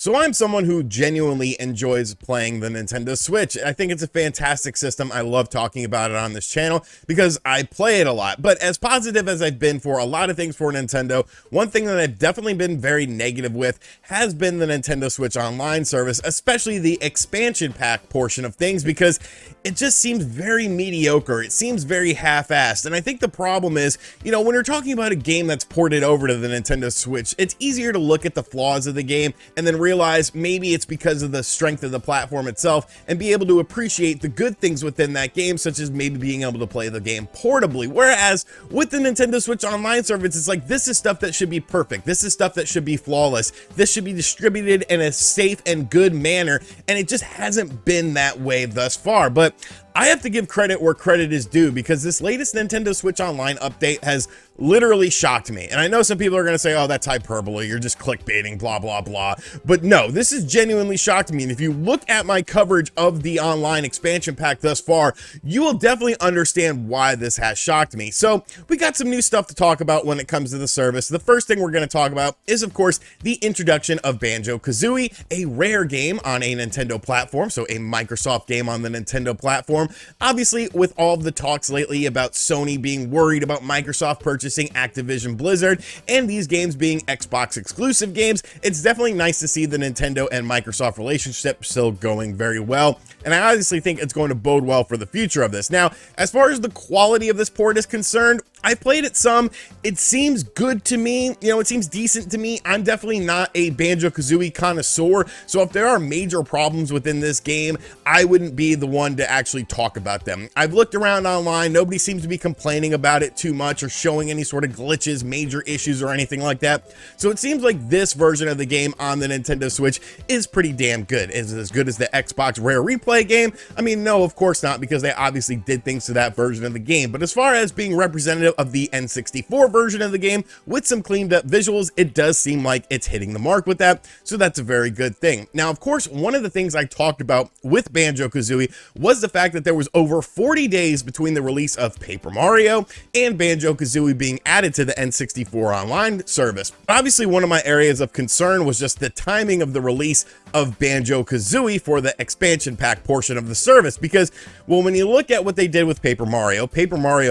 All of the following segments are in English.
So I'm someone who genuinely enjoys playing the Nintendo Switch. I think it's a fantastic system. I love talking about it on this channel because I play it a lot. But as positive as I've been for a lot of things for Nintendo, one thing that I've definitely been very negative with has been the Nintendo Switch Online service, especially the expansion pack portion of things, because it just seems very mediocre. It seems very half-assed. And I think the problem is, you know, when you're talking about a game that's ported over to the Nintendo Switch, it's easier to look at the flaws of the game and then realize maybe it's because of the strength of the platform itself and be able to appreciate the good things within that game, such as maybe being able to play the game portably. Whereas with the Nintendo Switch Online service, it's like, this is stuff that should be perfect. This is stuff that should be flawless. This should be distributed in a safe and good manner, and it just hasn't been that way thus far. But I have to give credit where credit is due, because this latest Nintendo Switch Online update has literally shocked me. And I know some people are going to say, oh, that's hyperbole, you're just clickbaiting, blah, blah, blah. But no, this has genuinely shocked me. And if you look at my coverage of the online expansion pack thus far, you will definitely understand why this has shocked me. So we got some new stuff to talk about when it comes to the service. The first thing we're going to talk about is, of course, the introduction of BanjoKazooie, a rare game on a Nintendo platform, so a Microsoft game on the Nintendo platform. Obviously, with all of the talks lately about Sony being worried about Microsoft purchasing Activision Blizzard and these games being Xbox exclusive games, it's definitely nice to see the Nintendo and Microsoft relationship still going very well. And I obviously think it's going to bode well for the future of this. Now, as far as the quality of this port is concerned, I played it some. It seems good to me. You know, it seems decent to me. I'm definitely not a BanjoKazooie connoisseur, so if there are major problems within this game, I wouldn't be the one to actually talk about them. I've looked around online. Nobody seems to be complaining about it too much or showing any sort of glitches, major issues, or anything like that. So it seems like this version of the game on the Nintendo Switch is pretty damn good. Is it as good as the Xbox Rare Replay game? I mean, no, of course not, because they obviously did things to that version of the game. But as far as being representative of the N64 version of the game with some cleaned up visuals, it does seem like it's hitting the mark with that, so that's a very good thing. Now, of course, one of the things I talked about with BanjoKazooie was the fact that there was over 40 days between the release of Paper Mario and BanjoKazooie being added to the N64 Online service. Obviously, one of my areas of concern was just the timing of the release of BanjoKazooie for the expansion pack portion of the service, because, well, when you look at what they did with Paper Mario,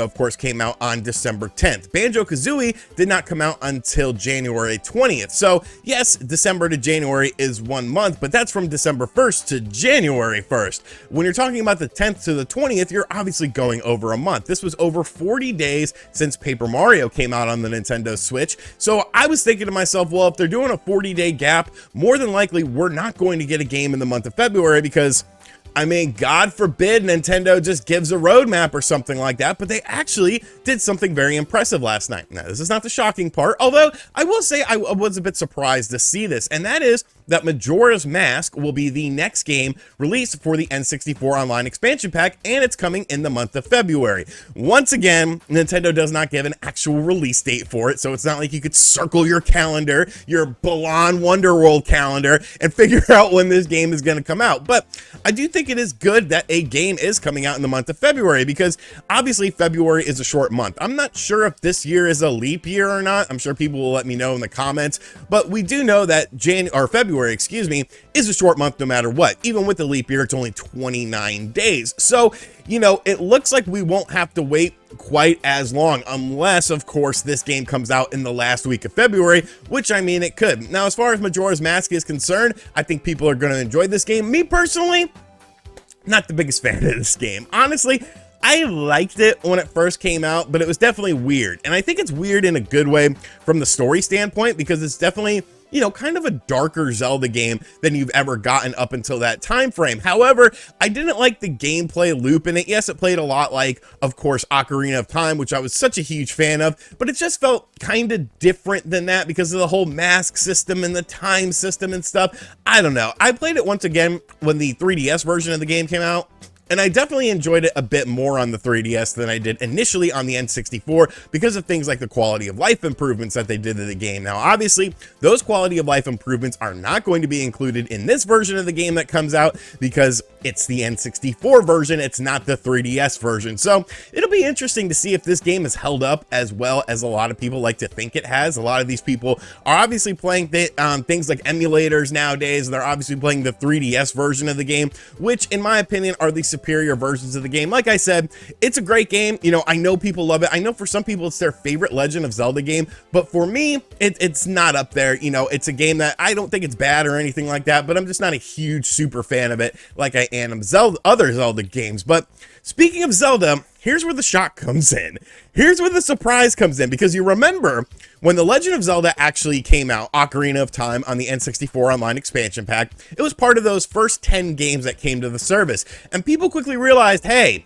of course, came out on December 10th. BanjoKazooie did not come out until January 20th. So yes, December to January is 1 month, but that's from December 1st to January 1st. When you're talking about the 10th to the 20th, you're obviously going over a month. This was over 40 days since Paper Mario came out on the Nintendo Switch. So I was thinking to myself, well, if they're doing a 40-day gap, more than likely we're not going to get a game in the month of February, because I mean, God forbid Nintendo just gives a roadmap or something like that, but they actually did something very impressive last night. Now, this is not the shocking part, although I will say I was a bit surprised to see this, and that is that Majora's Mask will be the next game released for the N64 Online expansion pack, and it's coming in the month of February. Once again, Nintendo does not give an actual release date for it, so it's not like you could circle your calendar, your Balan Wonderworld calendar, and figure out when this game is going to come out. But I do think it is good that a game is coming out in the month of February, because obviously February is a short month. I'm not sure if this year is a leap year or not. I'm sure people will let me know in the comments, but we do know that February, is a short month no matter what. Even with the leap year, it's only 29 days. So, you know, it looks like we won't have to wait quite as long, unless, of course, this game comes out in the last week of February, which, I mean, it could. Now, as far as Majora's Mask is concerned, I think people are going to enjoy this game. Me, personally, not the biggest fan of this game. Honestly, I liked it when it first came out, but it was definitely weird. And I think it's weird in a good way from the story standpoint, because it's definitely, you know, kind of a darker Zelda game than you've ever gotten up until that time frame. However, I didn't like the gameplay loop in it. Yes, it played a lot like, of course, Ocarina of Time, which I was such a huge fan of, but it just felt kind of different than that because of the whole mask system and the time system and stuff. I don't know. I played it once again when the 3DS version of the game came out. And I definitely enjoyed it a bit more on the 3DS than I did initially on the N64 because of things like the quality of life improvements that they did to the game. Now, obviously, those quality of life improvements are not going to be included in this version of the game that comes out because it's the N64 version, it's not the 3DS version. So it'll be interesting to see if this game is held up as well as a lot of people like to think it has. A lot of these people are obviously playing things like emulators nowadays. They're obviously playing the 3DS version of the game, which in my opinion are the superior versions of the game. Like I said, it's a great game. You know, I know people love it. I know for some people it's their favorite Legend of Zelda game, but for me, it's not up there. You know, it's a game that I don't think it's bad or anything like that, but I'm just not a huge super fan of it like I am of other Zelda games. But speaking of Zelda, here's where the shock comes in. Here's where the surprise comes in, because you remember when The Legend of Zelda actually came out, Ocarina of Time, on the N64 Online expansion pack, it was part of those first 10 games that came to the service. And people quickly realized, hey,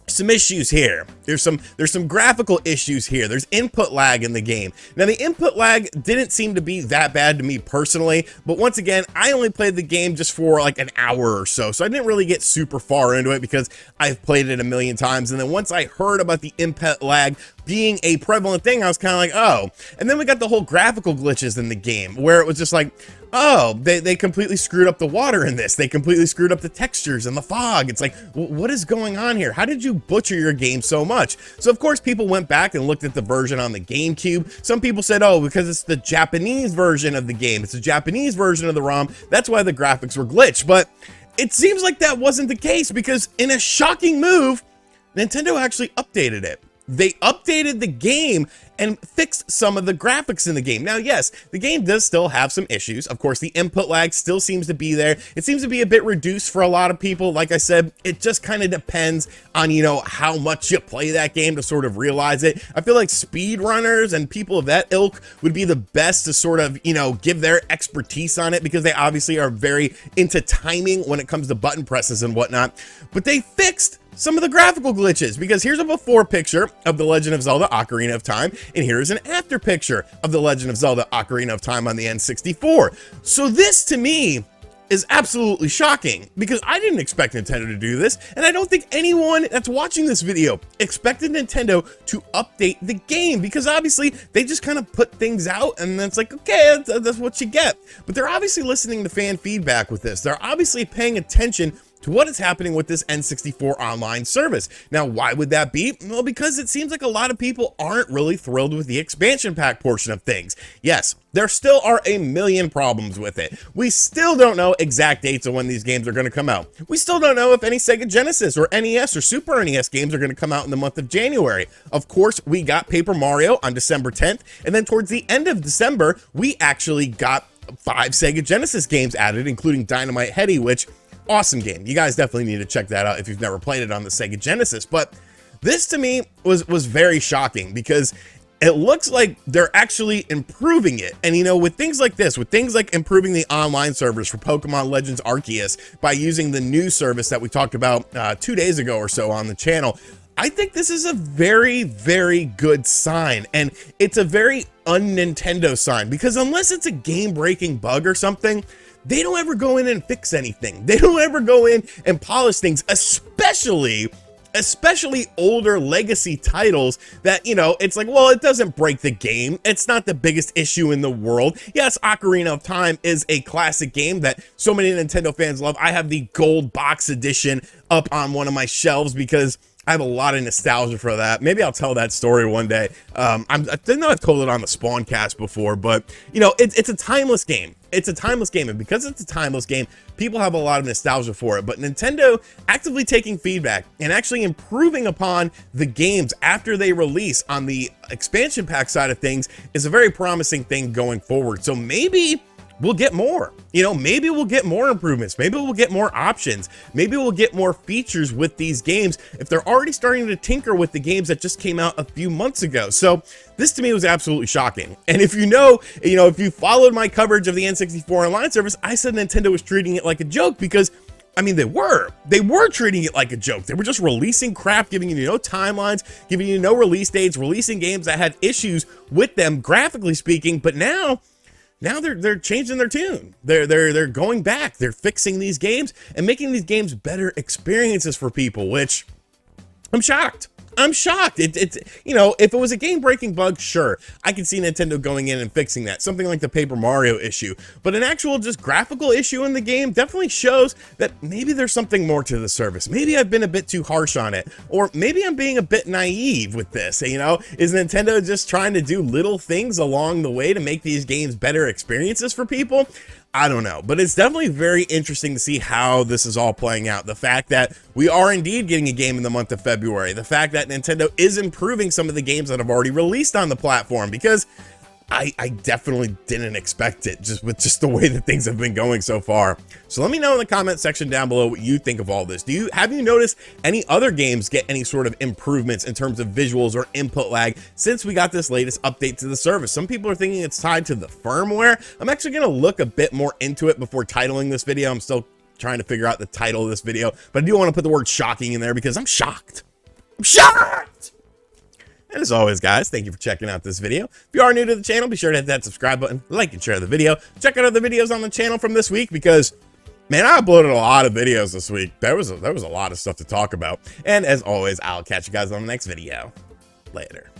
some issues here. There's some graphical issues here. There's input lag in the game. Now, the input lag didn't seem to be that bad to me personally, but once again, I only played the game just for like an hour or so, so I didn't really get super far into it because I've played it a million times. And then once I heard about the input lag being a prevalent thing, I was kind of like, oh. And then we got the whole graphical glitches in the game where it was just like, oh, they completely screwed up the water in this. They completely screwed up the textures and the fog. It's like, what is going on here? How did you butcher your game so much? So of course people went back and looked at the version on the GameCube. Some people said, oh, because it's the Japanese version of the game. It's a Japanese version of the ROM. That's why the graphics were glitched. But it seems like that wasn't the case, because in a shocking move, Nintendo actually updated it. They updated the game and fixed some of the graphics in the game. Now, yes, the game does still have some issues. Of course, the input lag still seems to be there. It seems to be a bit reduced for a lot of people. Like I said, it just kind of depends on, you know, how much you play that game to sort of realize it. I feel like speedrunners and people of that ilk would be the best to sort of, you know, give their expertise on it, because they obviously are very into timing when it comes to button presses and whatnot. But they fixed some of the graphical glitches, because here's a before picture of The Legend of Zelda Ocarina of Time, and here's an after picture of The Legend of Zelda Ocarina of Time on the N64. So this, to me, is absolutely shocking, because I didn't expect Nintendo to do this, and I don't think anyone that's watching this video expected Nintendo to update the game, because obviously they just kind of put things out and then it's like, okay, that's what you get. But they're obviously listening to fan feedback with this. They're obviously paying attention to what is happening with this N64 online service. Now, why would that be? Well, because it seems like a lot of people aren't really thrilled with the expansion pack portion of things. Yes, there still are a million problems with it. We still don't know exact dates of when these games are going to come out. We still don't know if any Sega Genesis or NES or Super NES games are going to come out in the month of January. Of course, we got Paper Mario on December 10th, and then towards the end of December, we actually got 5 Sega Genesis games added, including Dynamite Headdy, which awesome game. You guys definitely need to check that out if you've never played it on the Sega Genesis. But this to me was very shocking, because it looks like they're actually improving it. And you know, with things like this, with things like improving the online servers for Pokemon Legends Arceus by using the new service that we talked about 2 days ago or so on the channel, I think this is a very, very good sign. And it's a very un-Nintendo sign, because unless it's a game-breaking bug or something, they don't ever go in and fix anything. They don't ever go in and polish things, especially older legacy titles that, you know, it's like, well, it doesn't break the game. It's not the biggest issue in the world. Yes, Ocarina of Time is a classic game that so many Nintendo fans love. I have the gold box edition up on one of my shelves because I have a lot of nostalgia for that. Maybe I'll tell that story one day. I didn't know I've told it on the Spawncast before, but you know, it's a timeless game. It's a timeless game, and because it's a timeless game, people have a lot of nostalgia for it. But Nintendo actively taking feedback and actually improving upon the games after they release on the expansion pack side of things is a very promising thing going forward. So maybe we'll get more, you know, maybe we'll get more improvements. Maybe we'll get more options. Maybe we'll get more features with these games if they're already starting to tinker with the games that just came out a few months ago. So this to me was absolutely shocking. And if you know, if you followed my coverage of the N64 online service, I said Nintendo was treating it like a joke, because I mean, they were treating it like a joke. They were just releasing crap, giving you no timelines, giving you no release dates, releasing games that had issues with them, graphically speaking. But now now they're changing their tune. They're going back. They're fixing these games and making these games better experiences for people, which I'm shocked. I'm shocked. It's you know, if it was a game-breaking bug, sure, I could see Nintendo going in and fixing that, something like the Paper Mario issue. But an actual just graphical issue in the game definitely shows that maybe there's something more to the service. Maybe I've been a bit too harsh on it, or maybe I'm being a bit naive with this. You know, is Nintendo just trying to do little things along the way to make these games better experiences for people? I don't know, but it's definitely very interesting to see how this is all playing out. The fact that we are indeed getting a game in the month of February, the fact that Nintendo is improving some of the games that have already released on the platform, because I definitely didn't expect it with just the way that things have been going so far. So let me know in the comment section down below what you think of all this. Have you noticed any other games get any sort of improvements in terms of visuals or input lag since we got this latest update to the service? Some people are thinking it's tied to the firmware. I'm actually going to look a bit more into it before titling this video. I'm still trying to figure out the title of this video, but I do want to put the word shocking in there because I'm shocked. I'm shocked! And as always, guys, thank you for checking out this video. If you are new to the channel, be sure to hit that subscribe button, like and share the video. Check out other videos on the channel from this week because, man, I uploaded a lot of videos this week. There was a lot of stuff to talk about. And as always, I'll catch you guys on the next video. Later.